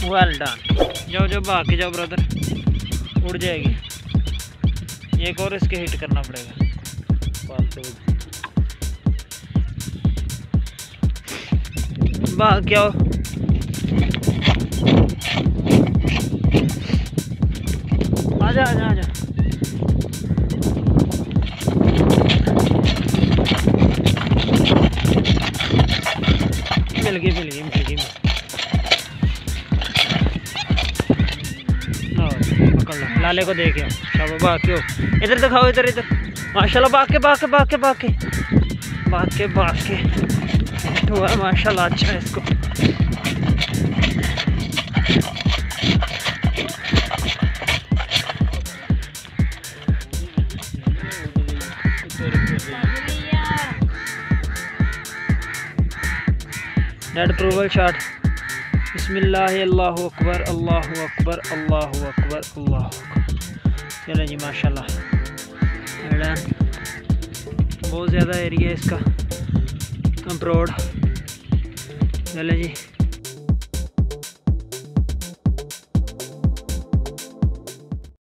Well done. जाओ जाओ भाग के जाओ ब्रदर, उड़ जाएगी। एक और इसके हिट करना पड़ेगा। भाग क्या हो, आजा आजा आजा। मिल गई। पकड़ लो, लाले को देखे शाबाश। भाग क्यों, इधर दिखाओ, इधर माशाल्लाह। भाग के हुआ माशाल्लाह। अच्छा है इसको। Net approval shot. बिस्मिल्लाह, अल्लाहु अकबर अल्लाहु अकबर अल्लाहु अकबर अल्लाहु अकबर। चलो जी माशाल्लाह। बहुत ज़्यादा एरिया इसका कंप्रोड। चलो जी।